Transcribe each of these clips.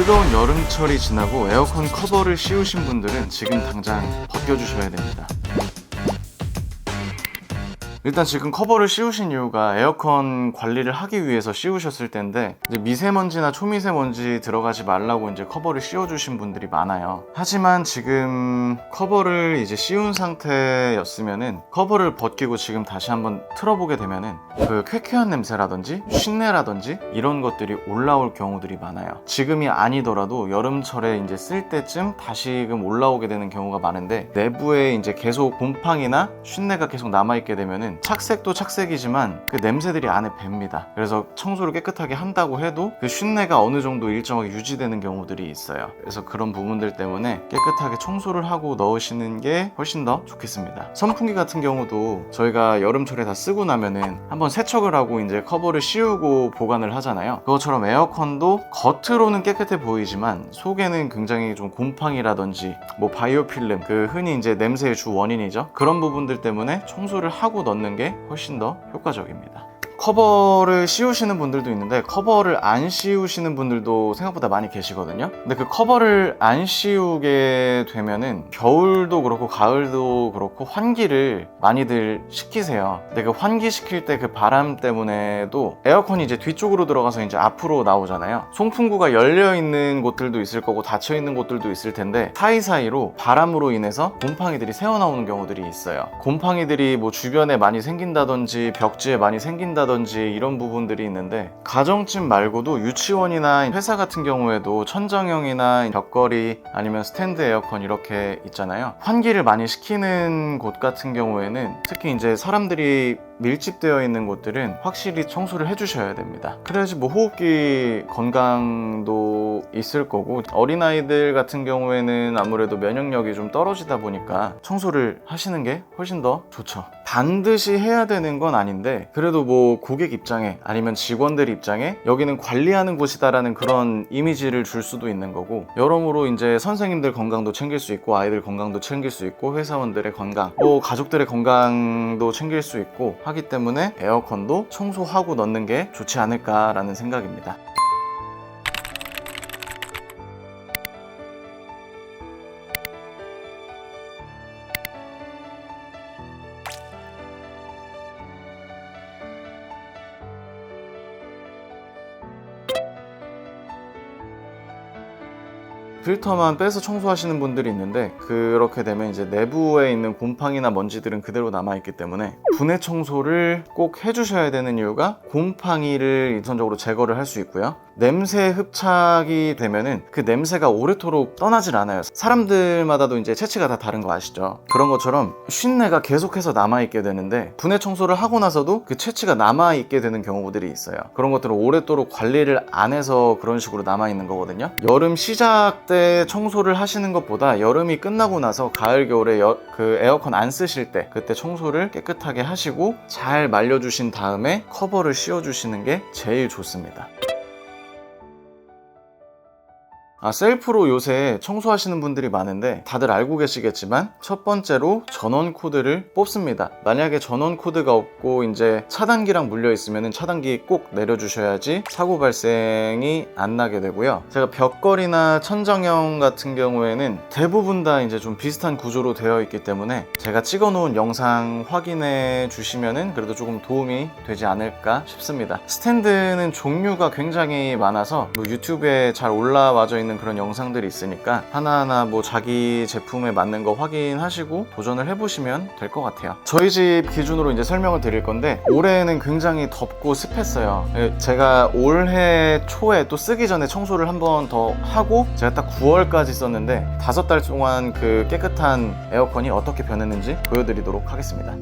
뜨거운 여름철이 지나고 에어컨 커버를 씌우신 분들은 지금 당장 벗겨주셔야 됩니다. 일단 지금 커버를 씌우신 이유가 에어컨 관리를 하기 위해서 씌우셨을 텐데, 이제 미세먼지나 초미세먼지 들어가지 말라고 이제 커버를 씌워주신 분들이 많아요. 하지만 지금 커버를 이제 씌운 상태였으면은 커버를 벗기고 지금 다시 한번 틀어보게 되면은 그 쾌쾌한 냄새라든지 쉰내라든지 이런 것들이 올라올 경우들이 많아요. 지금이 아니더라도 여름철에 이제 쓸 때쯤 다시금 올라오게 되는 경우가 많은데, 내부에 이제 계속 곰팡이나 쉰내가 계속 남아있게 되면은 착색도 착색이지만 그 냄새들이 안에 뱄니다. 그래서 청소를 깨끗하게 한다고 해도 그 쉰내가 어느 정도 일정하게 유지되는 경우들이 있어요. 그래서 그런 부분들 때문에 깨끗하게 청소를 하고 넣으시는 게 훨씬 더 좋겠습니다. 선풍기 같은 경우도 저희가 여름철에 다 쓰고 나면은 한번 세척을 하고 이제 커버를 씌우고 보관을 하잖아요. 그것처럼 에어컨도 겉으로는 깨끗해 보이지만 속에는 굉장히 좀 곰팡이라든지 뭐 바이오필름, 그 흔히 이제 냄새의 주 원인이죠. 그런 부분들 때문에 청소를 하고 넣는 게 훨씬 더 효과적입니다. 커버를 씌우시는 분들도 있는데 커버를 안 씌우시는 분들도 생각보다 많이 계시거든요. 근데 그 커버를 안 씌우게 되면은 겨울도 그렇고 가을도 그렇고 환기를 많이들 시키세요. 근데 그 환기 시킬 때 그 바람 때문에도 에어컨이 이제 뒤쪽으로 들어가서 이제 앞으로 나오잖아요. 송풍구가 열려 있는 곳들도 있을 거고 닫혀 있는 곳들도 있을 텐데 사이사이로 바람으로 인해서 곰팡이들이 새어나오는 경우들이 있어요. 곰팡이들이 뭐 주변에 많이 생긴다든지 벽지에 많이 생긴다든지 이런 부분들이 있는데, 가정집 말고도 유치원이나 회사 같은 경우에도 천장형이나 벽걸이 아니면 스탠드 에어컨 이렇게 있잖아요. 환기를 많이 시키는 곳 같은 경우에는 특히 이제 사람들이 밀집되어 있는 곳들은 확실히 청소를 해주셔야 됩니다. 그래야지 뭐 호흡기 건강도 있을 거고, 어린아이들 같은 경우에는 아무래도 면역력이 좀 떨어지다 보니까 청소를 하시는 게 훨씬 더 좋죠. 반드시 해야 되는 건 아닌데 그래도 뭐 고객 입장에 아니면 직원들 입장에 여기는 관리하는 곳이다라는 그런 이미지를 줄 수도 있는 거고, 여러모로 이제 선생님들 건강도 챙길 수 있고 아이들 건강도 챙길 수 있고 회사원들의 건강, 뭐 가족들의 건강도 챙길 수 있고 하기 때문에 에어컨도 청소하고 넣는 게 좋지 않을까라는 생각입니다. 필터만 빼서 청소하시는 분들이 있는데, 그렇게 되면 이제 내부에 있는 곰팡이나 먼지들은 그대로 남아있기 때문에 분해 청소를 꼭 해주셔야 되는 이유가 곰팡이를 우선적으로 제거를 할 수 있고요. 냄새 흡착이 되면은 그 냄새가 오래도록 떠나질 않아요. 사람들마다도 이제 체취가 다 다른 거 아시죠? 그런 것처럼 쉰내가 계속해서 남아있게 되는데, 분해 청소를 하고 나서도 그 체취가 남아있게 되는 경우들이 있어요. 그런 것들은 오랫도록 관리를 안 해서 그런 식으로 남아있는 거거든요. 여름 시작 때 청소를 하시는 것보다 여름이 끝나고 나서 가을 겨울에 그 에어컨 안 쓰실 때 그때 청소를 깨끗하게 하시고 잘 말려주신 다음에 커버를 씌워주시는 게 제일 좋습니다. 셀프로 요새 청소하시는 분들이 많은데 다들 알고 계시겠지만 첫 번째로 전원 코드를 뽑습니다. 만약에 전원 코드가 없고 이제 차단기랑 물려 있으면 차단기 꼭 내려주셔야지 사고 발생이 안 나게 되고요. 제가 벽걸이나 천정형 같은 경우에는 대부분 다 이제 좀 비슷한 구조로 되어 있기 때문에 제가 찍어 놓은 영상 확인해 주시면은 그래도 조금 도움이 되지 않을까 싶습니다. 스탠드는 종류가 굉장히 많아서 뭐 유튜브에 잘 올라와져 있는 그런 영상들이 있으니까 하나하나 뭐 자기 제품에 맞는 거 확인하시고 도전을 해보시면 될 것 같아요. 저희 집 기준으로 이제 설명을 드릴 건데, 올해는 굉장히 덥고 습했어요. 제가 올해 초에 또 쓰기 전에 청소를 한 번 더 하고 제가 딱 9월까지 썼는데 5달 동안 그 깨끗한 에어컨이 어떻게 변했는지 보여드리도록 하겠습니다.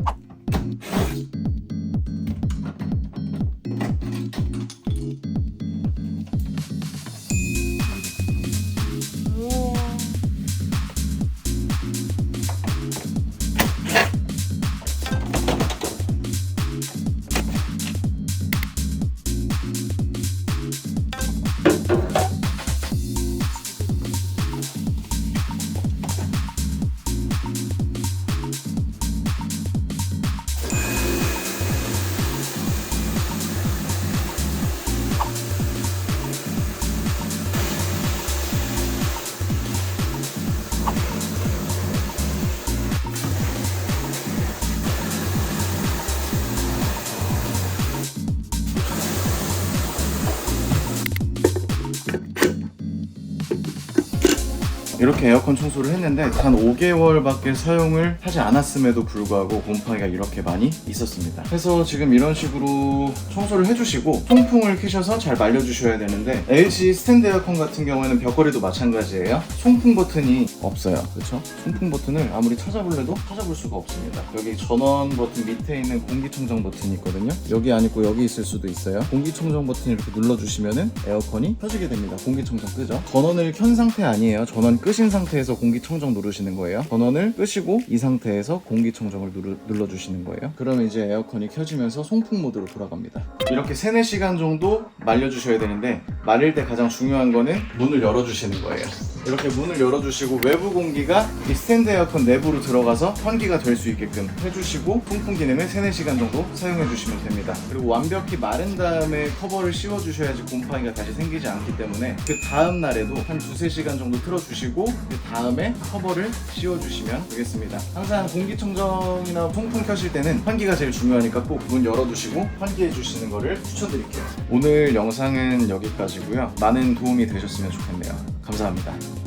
이렇게 에어컨 청소를 했는데 단 5개월밖에 사용을 하지 않았음에도 불구하고 곰팡이가 이렇게 많이 있었습니다. 그래서 지금 이런 식으로 청소를 해주시고 통풍을 켜셔서 잘 말려주셔야 되는데 LG 스탠드 에어컨 같은 경우에는 벽걸이도 마찬가지예요. 송풍 버튼이 없어요. 그렇죠? 송풍 버튼을 아무리 찾아볼래도 찾아볼 수가 없습니다. 여기 전원 버튼 밑에 있는 공기청정 버튼이 있거든요. 여기 안 있고 여기 있을 수도 있어요. 공기청정 버튼 이렇게 눌러주시면은 에어컨이 켜지게 됩니다. 공기청정 끄죠. 전원을 켠 상태 아니에요. 전원 끄신 상태에서 공기청정 누르시는 거예요. 전원을 끄시고 이 상태에서 공기청정을 눌러주시는 거예요. 그러면 이제 에어컨이 켜지면서 송풍 모드로 돌아갑니다. 이렇게 3-4시간 정도 말려주셔야 되는데 말릴 때 가장 중요한 거는 문을 열어주시는 거예요. 이렇게 문을 열어주시고 외부 공기가 이 스탠드 에어컨 내부로 들어가서 환기가 될 수 있게끔 해주시고 통풍 기능을 3-4시간 정도 사용해 주시면 됩니다. 그리고 완벽히 마른 다음에 커버를 씌워주셔야지 곰팡이가 다시 생기지 않기 때문에 그 다음 날에도 한 2-3시간 정도 틀어주시고 그 다음에 커버를 씌워주시면 되겠습니다. 항상 공기청정이나 통풍 켜실 때는 환기가 제일 중요하니까 꼭 문 열어두시고 환기해 주시는 거를 추천드릴게요. 오늘 영상은 여기까지고요. 많은 도움이 되셨으면 좋겠네요. 감사합니다.